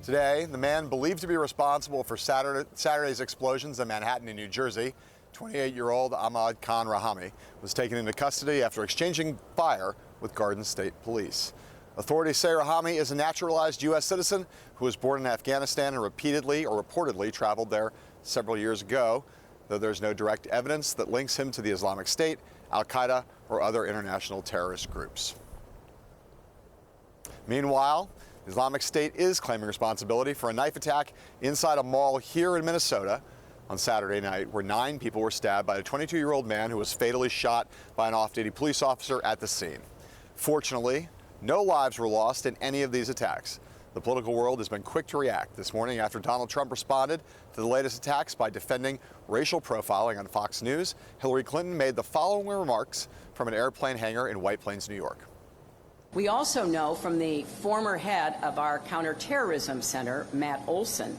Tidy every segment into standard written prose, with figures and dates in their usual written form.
Today, the man believed to be responsible for Saturday's explosions in Manhattan and New Jersey, 28-year-old Ahmad Khan Rahami, was taken into custody after exchanging fire with Garden State Police. Authorities say Rahami is a naturalized U.S. citizen who was born in Afghanistan and reportedly traveled there several years ago, though there's no direct evidence that links him to the Islamic State, Al-Qaeda, or other international terrorist groups. Meanwhile, the Islamic State is claiming responsibility for a knife attack inside a mall here in Minnesota on Saturday night, where 9 people were stabbed by a 22-year-old man who was fatally shot by an off-duty police officer at the scene. Fortunately, no lives were lost in any of these attacks. The political world has been quick to react this morning after Donald Trump responded to the latest attacks by defending racial profiling on Fox News. Hillary Clinton made the following remarks from an airplane hangar in White Plains, New York. We also know from the former head of our counterterrorism center, Matt Olson,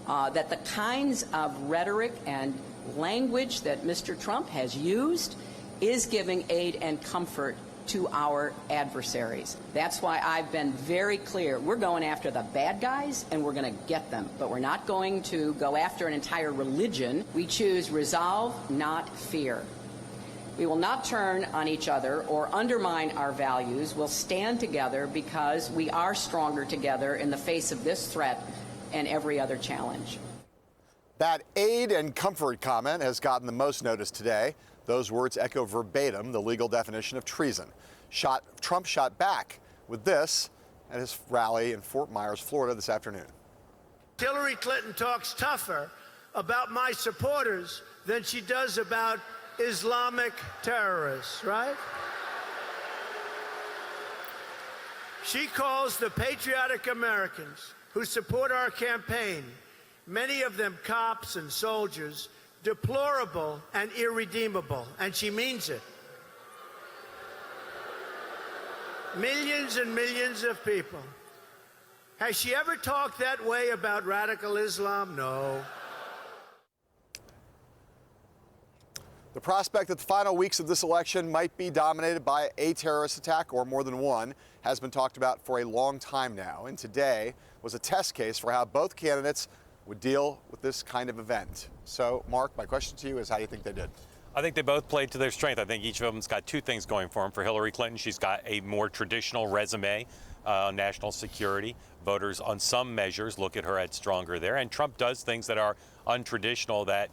that the kinds of rhetoric and language that Mr. Trump has used is giving aid and comfort to our adversaries. That's why I've been very clear. We're going after the bad guys, and we're going to get them. But we're not going to go after an entire religion. We choose resolve, not fear. We will not turn on each other or undermine our values. We'll stand together because we are stronger together in the face of this threat and every other challenge. That aid and comfort comment has gotten the most notice today. Those words echo verbatim the legal definition of treason. Trump shot back with this at his rally in Fort Myers, Florida this afternoon. Hillary Clinton talks tougher about my supporters than she does about Islamic terrorists, right? She calls the patriotic Americans who support our campaign, many of them cops and soldiers, deplorable and irredeemable, and she means it. Millions and millions of people. Has she ever talked that way about radical Islam? No. The prospect that the final weeks of this election might be dominated by a terrorist attack or more than one has been talked about for a long time now, and today was a test case for how both candidates would deal with this kind of event. So, Mark, my question to you is, how do you think they did? I think they both played to their strength. I think each of them's got 2 things going for them. For Hillary Clinton, she's got a more traditional resume on national security. Voters, on some measures, look at her as stronger there. And Trump does things that are untraditional that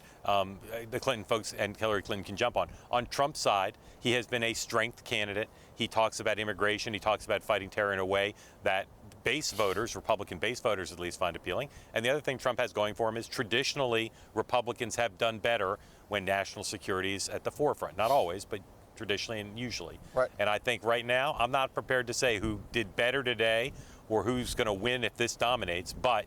the Clinton folks and Hillary Clinton can jump on. On Trump's side, he has been a strength candidate. He talks about immigration. He talks about fighting terror in a way that base voters, Republican base voters at least, find appealing. And the other thing Trump has going for him is traditionally Republicans have done better when national security is at the forefront. Not always, but traditionally and usually. Right. And I think right now, I'm not prepared to say who did better today or who's going to win if this dominates, but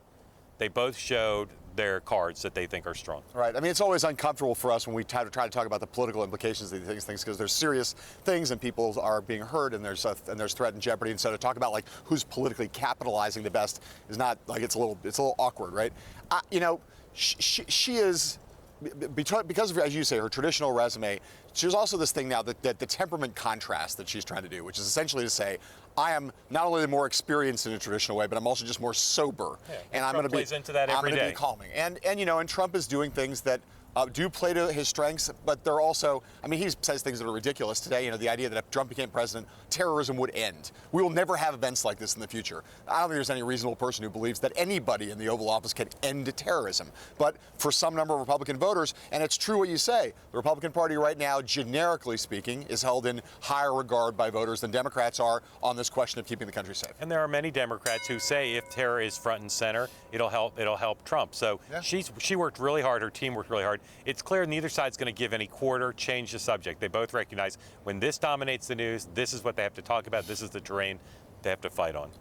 they both showed their cards that they think are strong. Right. I mean, it's always uncomfortable for us when we try to talk about the political implications of these things because there's serious things and people are being hurt and there's threat and jeopardy. And so to talk about like who's politically capitalizing the best is not like it's a little awkward, right? She is. Because of, as you say, her traditional resume, there's also this thing now that the temperament contrast that she's trying to do, which is essentially to say, I am not only more experienced in a traditional way, but I'm also just more sober, and I'm going to plays into that every day. Be calming. And Trump is doing things that do play to his strengths, but they're also, I mean, he says things that are ridiculous today. The idea that if Trump became president, terrorism would end. We will never have events like this in the future. I don't think there's any reasonable person who believes that anybody in the Oval Office can end terrorism. But for some number of Republican voters, and it's true what you say, the Republican Party right now, generically speaking, is held in higher regard by voters than Democrats are on this question of keeping the country safe. And there are many Democrats who say if terror is front and center, it'll help Trump. So yeah. She worked really hard. Her team worked really hard. It's clear neither side's going to give any quarter, change the subject. They both recognize when this dominates the news, this is what they have to talk about. This is the terrain they have to fight on.